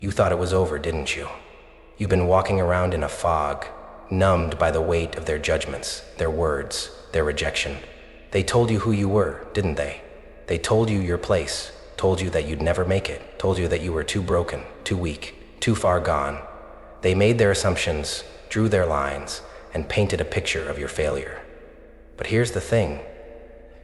You thought it was over, didn't you? You've been walking around in a fog, numbed by the weight of their judgments, their words, their rejection. They told you who you were, didn't they? They told you your place, told you that you'd never make it, told you that you were too broken, too weak, too far gone. They made their assumptions, drew their lines, and painted a picture of your failure. But here's the thing.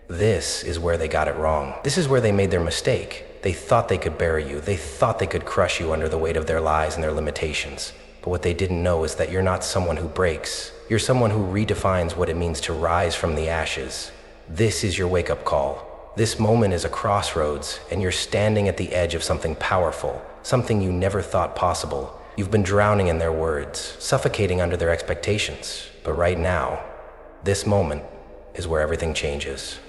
This is where they got it wrong. This is where they made their mistake. They thought they could bury you. They thought they could crush you under the weight of their lies and their limitations. But what they didn't know is that you're not someone who breaks. You're someone who redefines what it means to rise from the ashes. This is your wake-up call. This moment is a crossroads, and you're standing at the edge of something powerful, something you never thought possible. You've been drowning in their words, suffocating under their expectations. But right now, this moment is where everything changes.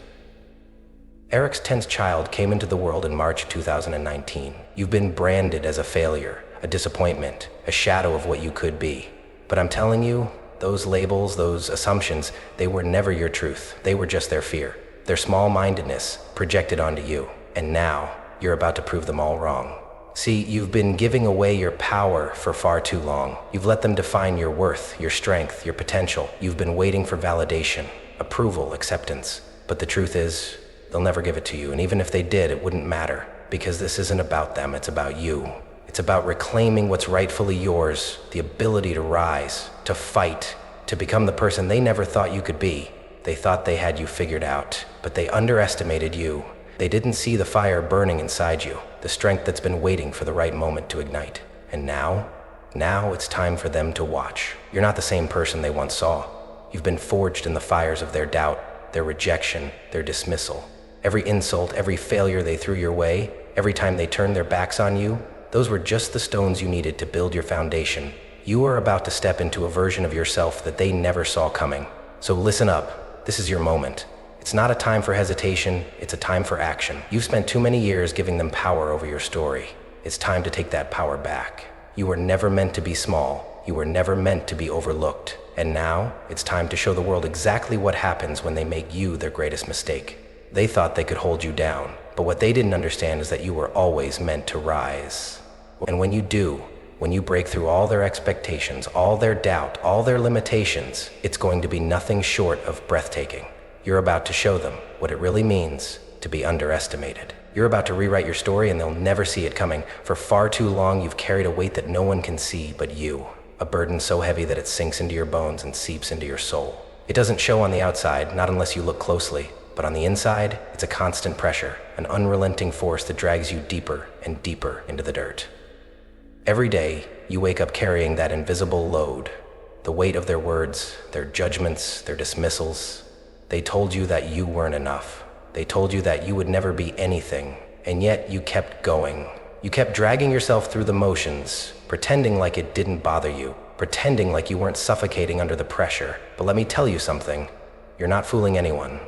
Eric's 10th child came into the world in March 2019. You've been branded as a failure, a disappointment, a shadow of what you could be. But I'm telling you, those labels, those assumptions, they were never your truth. They were just their fear, their small-mindedness projected onto you. And now, you're about to prove them all wrong. See, you've been giving away your power for far too long. You've let them define your worth, your strength, your potential. You've been waiting for validation, approval, acceptance. But the truth is, they'll never give it to you, and even if they did, it wouldn't matter, because this isn't about them, it's about you. It's about reclaiming what's rightfully yours, the ability to rise, to fight, to become the person they never thought you could be. They thought they had you figured out, but they underestimated you. They didn't see the fire burning inside you, the strength that's been waiting for the right moment to ignite. And now it's time for them to watch. You're not the same person they once saw. You've been forged in the fires of their doubt, their rejection, their dismissal. Every insult, every failure they threw your way, every time they turned their backs on you, those were just the stones you needed to build your foundation. You are about to step into a version of yourself that they never saw coming. So listen up, this is your moment. It's not a time for hesitation, it's a time for action. You've spent too many years giving them power over your story. It's time to take that power back. You were never meant to be small. You were never meant to be overlooked. And now, it's time to show the world exactly what happens when they make you their greatest mistake. They thought they could hold you down, but what they didn't understand is that you were always meant to rise. And when you do, when you break through all their expectations, all their doubt, all their limitations, it's going to be nothing short of breathtaking. You're about to show them what it really means to be underestimated. You're about to rewrite your story and they'll never see it coming. For far too long, you've carried a weight that no one can see but you. A burden so heavy that it sinks into your bones and seeps into your soul. It doesn't show on the outside, not unless you look closely. But on the inside, it's a constant pressure, an unrelenting force that drags you deeper and deeper into the dirt. Every day, you wake up carrying that invisible load, the weight of their words, their judgments, their dismissals. They told you that you weren't enough. They told you that you would never be anything, and yet you kept going. You kept dragging yourself through the motions, pretending like it didn't bother you, pretending like you weren't suffocating under the pressure. But let me tell you something, you're not fooling anyone.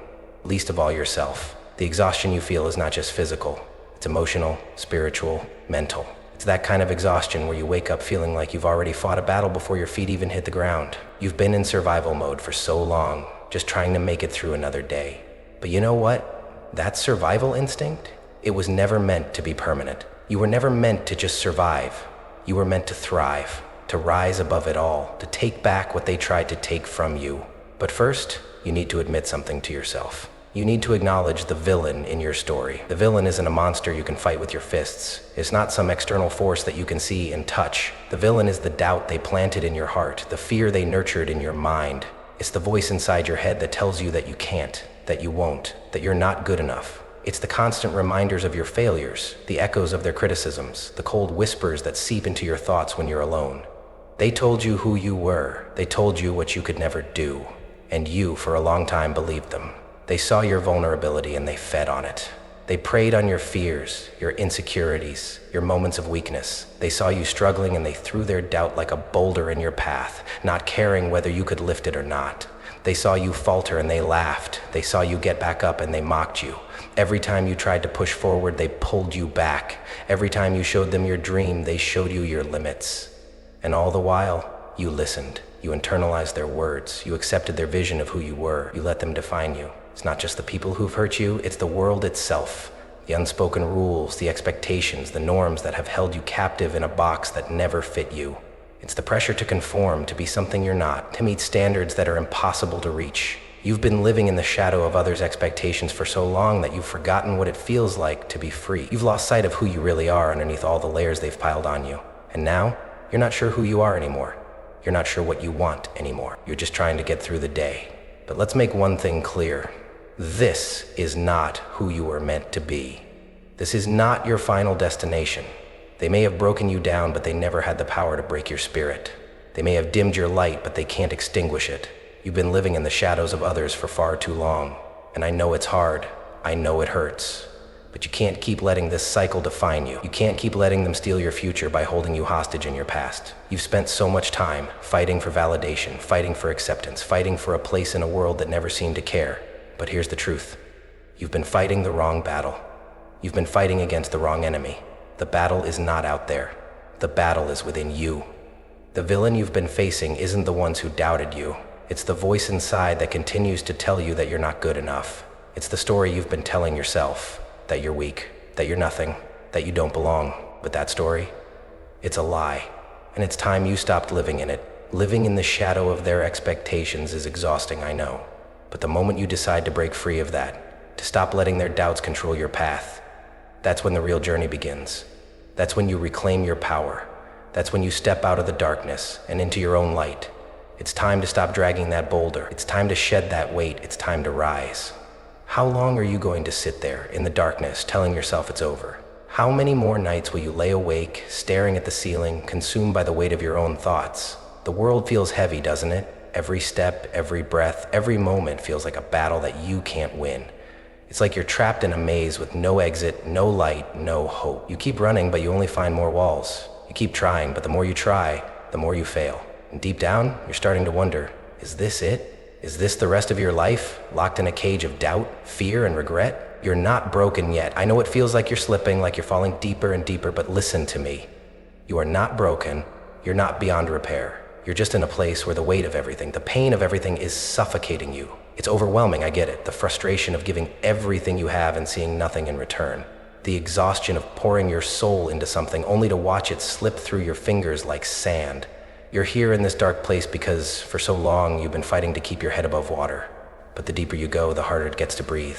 Least of all yourself. The exhaustion you feel is not just physical. It's emotional, spiritual, mental. It's that kind of exhaustion where you wake up feeling like you've already fought a battle before your feet even hit the ground. You've been in survival mode for so long, just trying to make it through another day. But you know what? That survival instinct, it was never meant to be permanent. You were never meant to just survive. You were meant to thrive, to rise above it all, to take back what they tried to take from you. But first, you need to admit something to yourself. You need to acknowledge the villain in your story. The villain isn't a monster you can fight with your fists. It's not some external force that you can see and touch. The villain is the doubt they planted in your heart, the fear they nurtured in your mind. It's the voice inside your head that tells you that you can't, that you won't, that you're not good enough. It's the constant reminders of your failures, the echoes of their criticisms, the cold whispers that seep into your thoughts when you're alone. They told you who you were. They told you what you could never do. And you, for a long time, believed them. They saw your vulnerability and they fed on it. They preyed on your fears, your insecurities, your moments of weakness. They saw you struggling and they threw their doubt like a boulder in your path, not caring whether you could lift it or not. They saw you falter and they laughed. They saw you get back up and they mocked you. Every time you tried to push forward, they pulled you back. Every time you showed them your dream, they showed you your limits. And all the while, you listened. You internalized their words. You accepted their vision of who you were. You let them define you. It's not just the people who've hurt you, it's the world itself. The unspoken rules, the expectations, the norms that have held you captive in a box that never fit you. It's the pressure to conform, to be something you're not, to meet standards that are impossible to reach. You've been living in the shadow of others' expectations for so long that you've forgotten what it feels like to be free. You've lost sight of who you really are underneath all the layers they've piled on you. And now, you're not sure who you are anymore. You're not sure what you want anymore. You're just trying to get through the day. But let's make one thing clear. This is not who you were meant to be. This is not your final destination. They may have broken you down, but they never had the power to break your spirit. They may have dimmed your light, but they can't extinguish it. You've been living in the shadows of others for far too long. And I know it's hard. I know it hurts. But you can't keep letting this cycle define you. You can't keep letting them steal your future by holding you hostage in your past. You've spent so much time fighting for validation, fighting for acceptance, fighting for a place in a world that never seemed to care. But here's the truth. You've been fighting the wrong battle. You've been fighting against the wrong enemy. The battle is not out there. The battle is within you. The villain you've been facing isn't the ones who doubted you. It's the voice inside that continues to tell you that you're not good enough. It's the story you've been telling yourself, that you're weak, that you're nothing, that you don't belong. But that story, it's a lie. And it's time you stopped living in it. Living in the shadow of their expectations is exhausting, I know. But the moment you decide to break free of that, to stop letting their doubts control your path, that's when the real journey begins. That's when you reclaim your power. That's when you step out of the darkness and into your own light. It's time to stop dragging that boulder. It's time to shed that weight. It's time to rise. How long are you going to sit there in the darkness telling yourself it's over? How many more nights will you lay awake, staring at the ceiling, consumed by the weight of your own thoughts? The world feels heavy, doesn't it? Every step, every breath, every moment feels like a battle that you can't win. It's like you're trapped in a maze with no exit, no light, no hope. You keep running, but you only find more walls. You keep trying, but the more you try, the more you fail. And deep down, you're starting to wonder, is this it? Is this the rest of your life, locked in a cage of doubt, fear, and regret? You're not broken yet. I know it feels like you're slipping, like you're falling deeper and deeper, but listen to me. You are not broken. You're not beyond repair. You're just in a place where the weight of everything, the pain of everything is suffocating you. It's overwhelming, I get it. The frustration of giving everything you have and seeing nothing in return. The exhaustion of pouring your soul into something only to watch it slip through your fingers like sand. You're here in this dark place because for so long you've been fighting to keep your head above water. But the deeper you go, the harder it gets to breathe.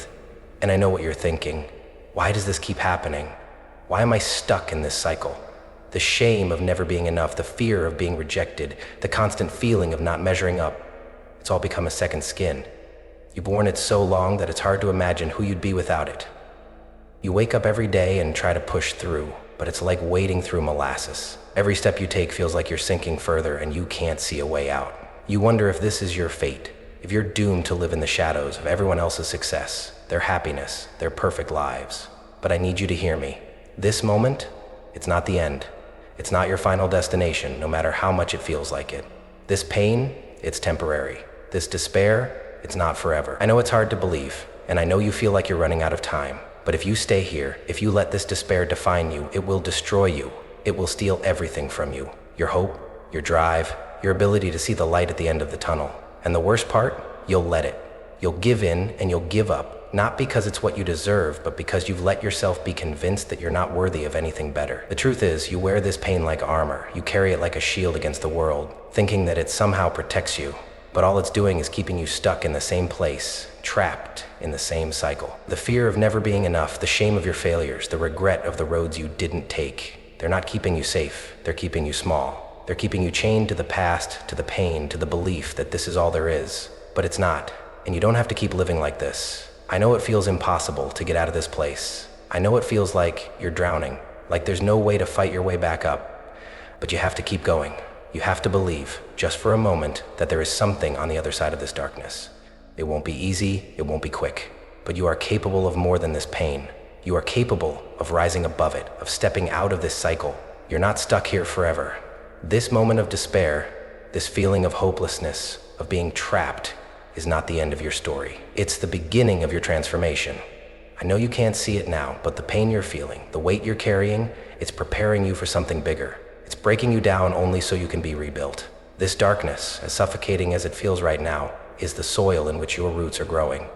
And I know what you're thinking. Why does this keep happening? Why am I stuck in this cycle? The shame of never being enough, the fear of being rejected, the constant feeling of not measuring up. It's all become a second skin. You've worn it so long that it's hard to imagine who you'd be without it. You wake up every day and try to push through, but it's like wading through molasses. Every step you take feels like you're sinking further and you can't see a way out. You wonder if this is your fate, if you're doomed to live in the shadows of everyone else's success, their happiness, their perfect lives. But I need you to hear me. This moment, it's not the end. It's not your final destination, no matter how much it feels like it. This pain, it's temporary. This despair, it's not forever. I know it's hard to believe, and I know you feel like you're running out of time. But if you stay here, if you let this despair define you, it will destroy you. It will steal everything from you. Your hope, your drive, your ability to see the light at the end of the tunnel. And the worst part, you'll let it. You'll give in and you'll give up, not because it's what you deserve, but because you've let yourself be convinced that you're not worthy of anything better. The truth is, you wear this pain like armor. You carry it like a shield against the world, thinking that it somehow protects you. But all it's doing is keeping you stuck in the same place, trapped in the same cycle. The fear of never being enough, the shame of your failures, the regret of the roads you didn't take. They're not keeping you safe, they're keeping you small. They're keeping you chained to the past, to the pain, to the belief that this is all there is. But it's not, and you don't have to keep living like this. I know it feels impossible to get out of this place. I know it feels like you're drowning, like there's no way to fight your way back up. But you have to keep going. You have to believe, just for a moment, that there is something on the other side of this darkness. It won't be easy, it won't be quick, but you are capable of more than this pain. You are capable of rising above it, of stepping out of this cycle. You're not stuck here forever. This moment of despair, this feeling of hopelessness, of being trapped, is not the end of your story. It's the beginning of your transformation. I know you can't see it now, but the pain you're feeling, the weight you're carrying, it's preparing you for something bigger. It's breaking you down only so you can be rebuilt. This darkness, as suffocating as it feels right now, is the soil in which your roots are growing.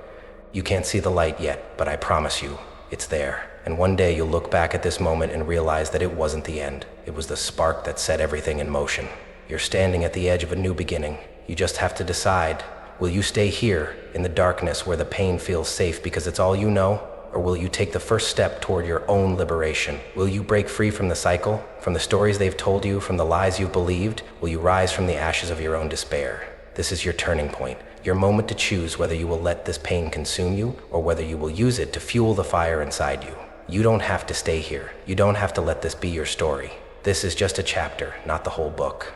You can't see the light yet, but I promise you, it's there. And one day you'll look back at this moment and realize that it wasn't the end. It was the spark that set everything in motion. You're standing at the edge of a new beginning. You just have to decide, will you stay here in the darkness where the pain feels safe because it's all you know? Or will you take the first step toward your own liberation? Will you break free from the cycle, from the stories they've told you, from the lies you've believed? Will you rise from the ashes of your own despair? This is your turning point, your moment to choose whether you will let this pain consume you or whether you will use it to fuel the fire inside you. You don't have to stay here. You don't have to let this be your story. This is just a chapter, not the whole book.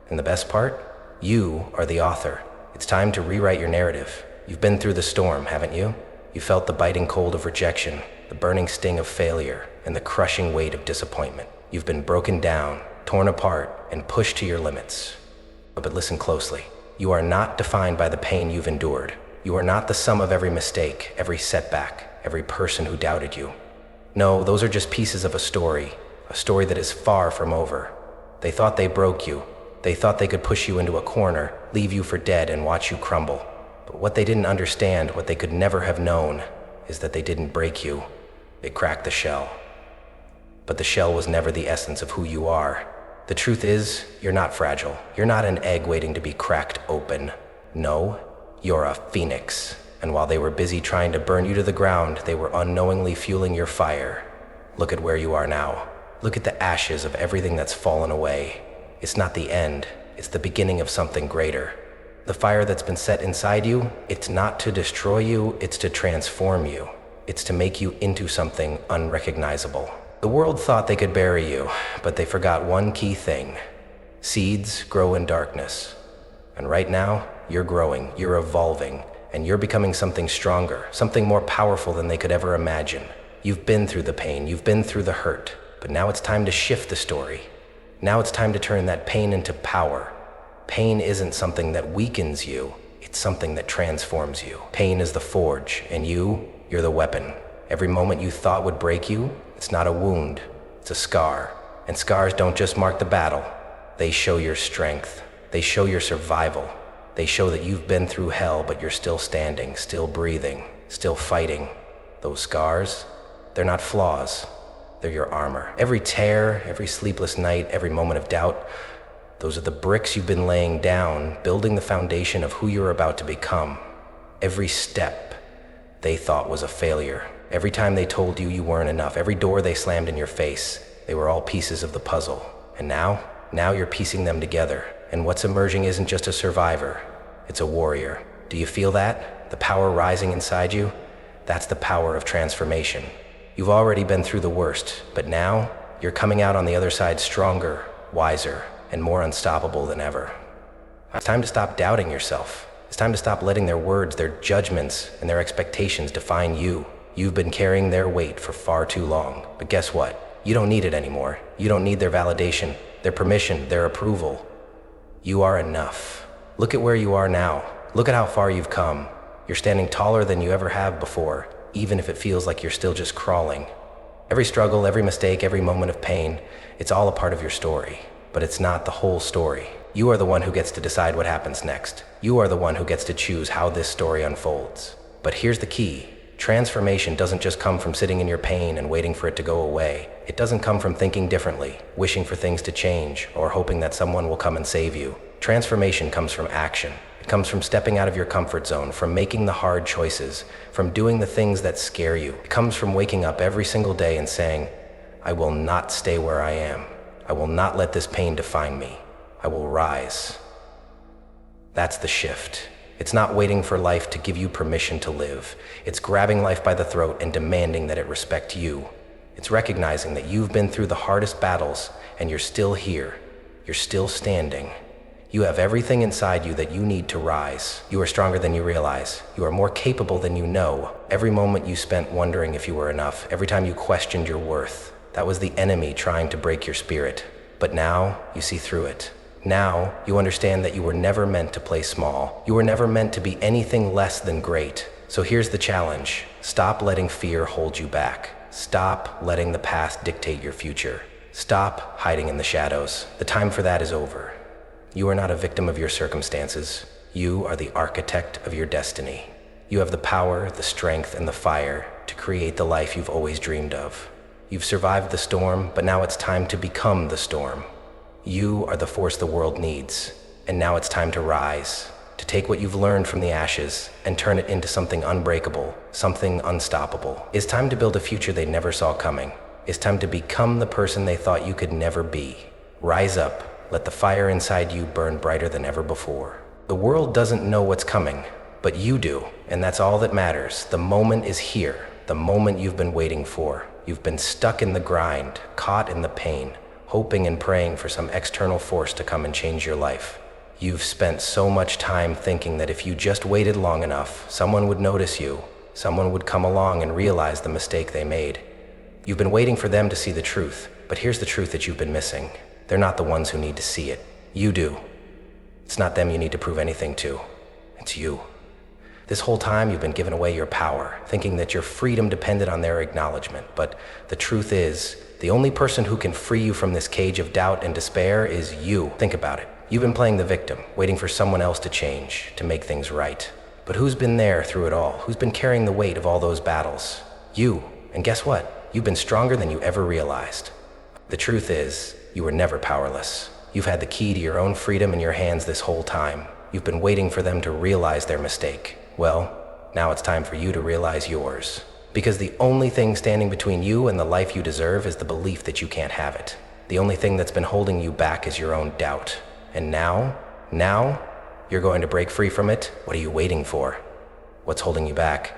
And the best part? You are the author. It's time to rewrite your narrative. You've been through the storm, haven't you? You felt the biting cold of rejection, the burning sting of failure, and the crushing weight of disappointment. You've been broken down, torn apart, and pushed to your limits. But listen closely. You are not defined by the pain you've endured. You are not the sum of every mistake, every setback, every person who doubted you. No, those are just pieces of a story that is far from over. They thought they broke you. They thought they could push you into a corner, leave you for dead, and watch you crumble. But what they didn't understand, what they could never have known, is that they didn't break you. They cracked the shell. But the shell was never the essence of who you are. The truth is, you're not fragile. You're not an egg waiting to be cracked open. No, you're a phoenix. And while they were busy trying to burn you to the ground, they were unknowingly fueling your fire. Look at where you are now. Look at the ashes of everything that's fallen away. It's not the end, it's the beginning of something greater. The fire that's been set inside you, it's not to destroy you, it's to transform you. It's to make you into something unrecognizable. The world thought they could bury you, but they forgot one key thing. Seeds grow in darkness. And right now, you're growing, you're evolving, and you're becoming something stronger, something more powerful than they could ever imagine. You've been through the pain, you've been through the hurt, but now it's time to shift the story. Now it's time to turn that pain into power. Pain isn't something that weakens you, it's something that transforms you. Pain is the forge, and you're the weapon. Every moment you thought would break you, it's not a wound, it's a scar. And scars don't just mark the battle, they show your strength. They show your survival. They show that you've been through hell, but you're still standing, still breathing, still fighting. Those scars, they're not flaws, they're your armor. Every tear, every sleepless night, every moment of doubt, those are the bricks you've been laying down, building the foundation of who you're about to become. Every step they thought was a failure. Every time they told you you weren't enough, every door they slammed in your face, they were all pieces of the puzzle. And now you're piecing them together. And what's emerging isn't just a survivor, it's a warrior. Do you feel that? The power rising inside you? That's the power of transformation. You've already been through the worst, but now you're coming out on the other side stronger, wiser, and more unstoppable than ever. It's time to stop doubting yourself. It's time to stop letting their words, their judgments, and their expectations define you. You've been carrying their weight for far too long. But guess what? You don't need it anymore. You don't need their validation, their permission, their approval. You are enough. Look at where you are now. Look at how far you've come. You're standing taller than you ever have before, even if it feels like you're still just crawling. Every struggle, every mistake, every moment of pain, it's all a part of your story. But it's not the whole story. You are the one who gets to decide what happens next. You are the one who gets to choose how this story unfolds. But here's the key. Transformation doesn't just come from sitting in your pain and waiting for it to go away. It doesn't come from thinking differently, wishing for things to change, or hoping that someone will come and save you. Transformation comes from action. It comes from stepping out of your comfort zone, from making the hard choices, from doing the things that scare you. It comes from waking up every single day and saying, I will not stay where I am. I will not let this pain define me. I will rise. That's the shift. It's not waiting for life to give you permission to live. It's grabbing life by the throat and demanding that it respect you. It's recognizing that you've been through the hardest battles and you're still here. You're still standing. You have everything inside you that you need to rise. You are stronger than you realize. You are more capable than you know. Every moment you spent wondering if you were enough, every time you questioned your worth, that was the enemy trying to break your spirit. But now you see through it. Now you understand that you were never meant to play small. You were never meant to be anything less than great. So here's the challenge. Stop letting fear hold you back. Stop letting the past dictate your future. Stop hiding in the shadows. The time for that is over. You are not a victim of your circumstances. You are the architect of your destiny. You have the power, the strength, and the fire. to create the life you've always dreamed of. You've survived the storm, but now it's time to become the storm. You are the force the world needs, and now it's time to rise, to take what you've learned from the ashes and turn it into something unbreakable, something unstoppable. It's time to build a future they never saw coming. It's time to become the person they thought you could never be. Rise up, let the fire inside you burn brighter than ever before. The world doesn't know what's coming, but you do, and that's all that matters. The moment is here, the moment you've been waiting for. You've been stuck in the grind, caught in the pain, hoping and praying for some external force to come and change your life. You've spent so much time thinking that if you just waited long enough, someone would notice you, someone would come along and realize the mistake they made. You've been waiting for them to see the truth, but here's the truth that you've been missing. They're not the ones who need to see it. You do. It's not them you need to prove anything to. It's you. This whole time you've been giving away your power, thinking that your freedom depended on their acknowledgement. But the truth is, the only person who can free you from this cage of doubt and despair is you. Think about it. You've been playing the victim, waiting for someone else to change, to make things right. But who's been there through it all? Who's been carrying the weight of all those battles? You. And guess what? You've been stronger than you ever realized. The truth is, you were never powerless. You've had the key to your own freedom in your hands this whole time. You've been waiting for them to realize their mistake. Well, now it's time for you to realize yours. Because the only thing standing between you and the life you deserve is the belief that you can't have it. The only thing that's been holding you back is your own doubt. And now, you're going to break free from it? What are you waiting for? What's holding you back?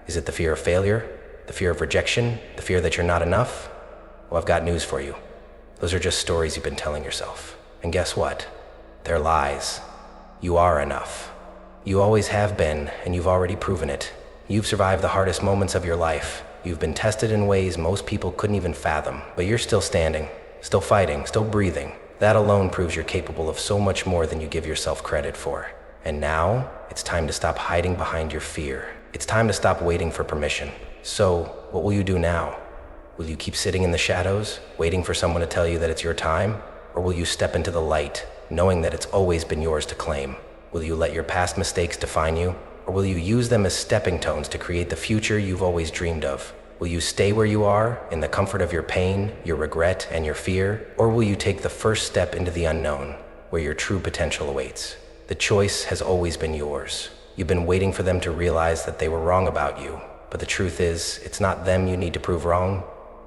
Is it the fear of failure? The fear of rejection? The fear that you're not enough? Well, I've got news for you. Those are just stories you've been telling yourself. And guess what? They're lies. You are enough. You always have been, and you've already proven it. You've survived the hardest moments of your life. You've been tested in ways most people couldn't even fathom. But you're still standing, still fighting, still breathing. That alone proves you're capable of so much more than you give yourself credit for. And now, it's time to stop hiding behind your fear. It's time to stop waiting for permission. So, what will you do now? Will you keep sitting in the shadows, waiting for someone to tell you that it's your time? Or will you step into the light, knowing that it's always been yours to claim? Will you let your past mistakes define you? Or will you use them as stepping stones to create the future you've always dreamed of? Will you stay where you are, in the comfort of your pain, your regret, and your fear? Or will you take the first step into the unknown, where your true potential awaits? The choice has always been yours. You've been waiting for them to realize that they were wrong about you. But the truth is, it's not them you need to prove wrong.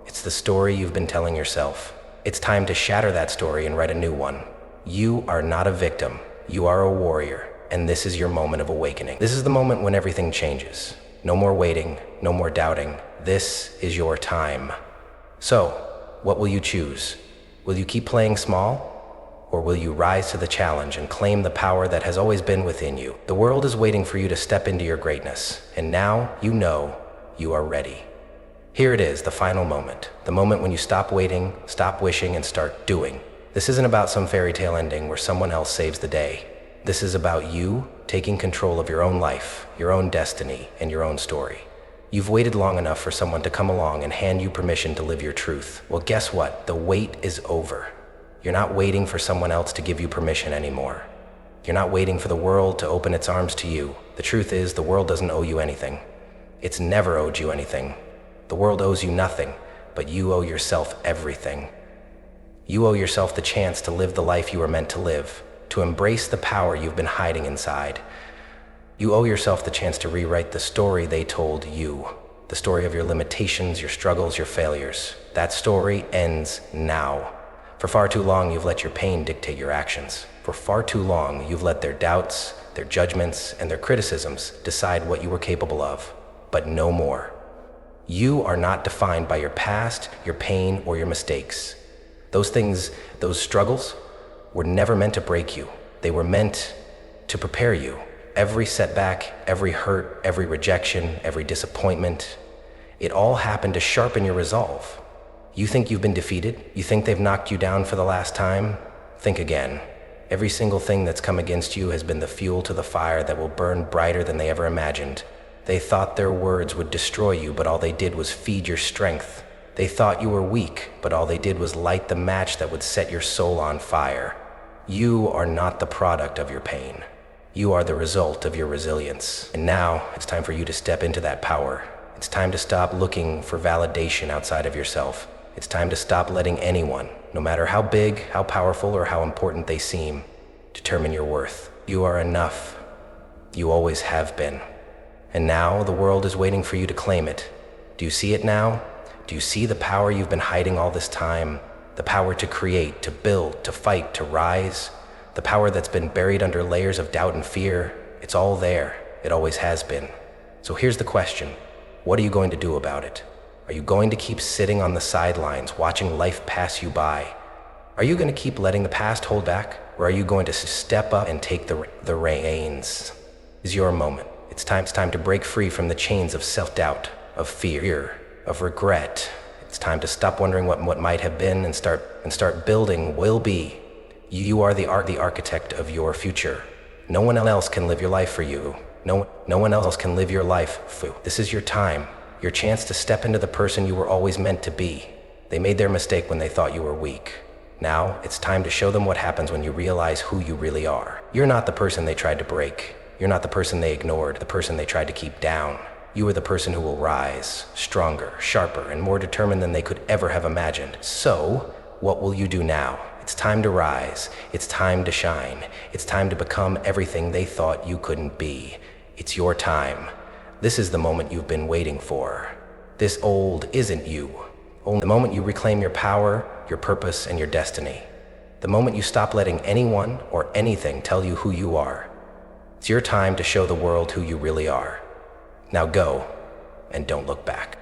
It's the story you've been telling yourself. It's time to shatter that story and write a new one. You are not a victim. You are a warrior, and this is your moment of awakening. This is the moment when everything changes. No more waiting, no more doubting. This is your time. So, what will you choose? Will you keep playing small? Or will you rise to the challenge and claim the power that has always been within you? The world is waiting for you to step into your greatness, and now you know you are ready. Here it is, the final moment. The moment when you stop waiting, stop wishing, and start doing. This isn't about some fairy tale ending where someone else saves the day. This is about you taking control of your own life, your own destiny, and your own story. You've waited long enough for someone to come along and hand you permission to live your truth. Well, guess what? The wait is over. You're not waiting for someone else to give you permission anymore. You're not waiting for the world to open its arms to you. The truth is, the world doesn't owe you anything. It's never owed you anything. The world owes you nothing, but you owe yourself everything. You owe yourself the chance to live the life you were meant to live, to embrace the power you've been hiding inside. You owe yourself the chance to rewrite the story they told you, the story of your limitations, your struggles, your failures. That story ends now. For far too long, you've let your pain dictate your actions. For far too long, you've let their doubts, their judgments, and their criticisms decide what you were capable of. But no more. You are not defined by your past, your pain, or your mistakes. Those things, those struggles, were never meant to break you. They were meant to prepare you. Every setback, every hurt, every rejection, every disappointment, it all happened to sharpen your resolve. You think you've been defeated? You think they've knocked you down for the last time? Think again. Every single thing that's come against you has been the fuel to the fire that will burn brighter than they ever imagined. They thought their words would destroy you, but all they did was feed your strength. They thought you were weak, but all they did was light the match that would set your soul on fire. You are not the product of your pain. You are the result of your resilience. And now, it's time for you to step into that power. It's time to stop looking for validation outside of yourself. It's time to stop letting anyone, no matter how big, how powerful, or how important they seem, determine your worth. You are enough. You always have been. And now the world is waiting for you to claim it. Do you see it now? Do you see the power you've been hiding all this time? The power to create, to build, to fight, to rise? The power that's been buried under layers of doubt and fear? It's all there. It always has been. So here's the question. What are you going to do about it? Are you going to keep sitting on the sidelines, watching life pass you by? Are you going to keep letting the past hold back? Or are you going to step up and take the reins? Is your moment. It's time to break free from the chains of self-doubt, of fear, of regret. It's time to stop wondering what might have been and start building will be. You are the architect of your future. No one else can live your life for you. No one else can live your life for you. This is your time, your chance to step into the person you were always meant to be. They made their mistake when they thought you were weak. Now, it's time to show them what happens when you realize who you really are. You're not the person they tried to break. You're not the person they ignored, the person they tried to keep down. You are the person who will rise, stronger, sharper, and more determined than they could ever have imagined. So, what will you do now? It's time to rise. It's time to shine. It's time to become everything they thought you couldn't be. It's your time. This is the moment you've been waiting for. This old isn't you. Only the moment you reclaim your power, your purpose, and your destiny. The moment you stop letting anyone or anything tell you who you are. It's your time to show the world who you really are. Now go, and don't look back.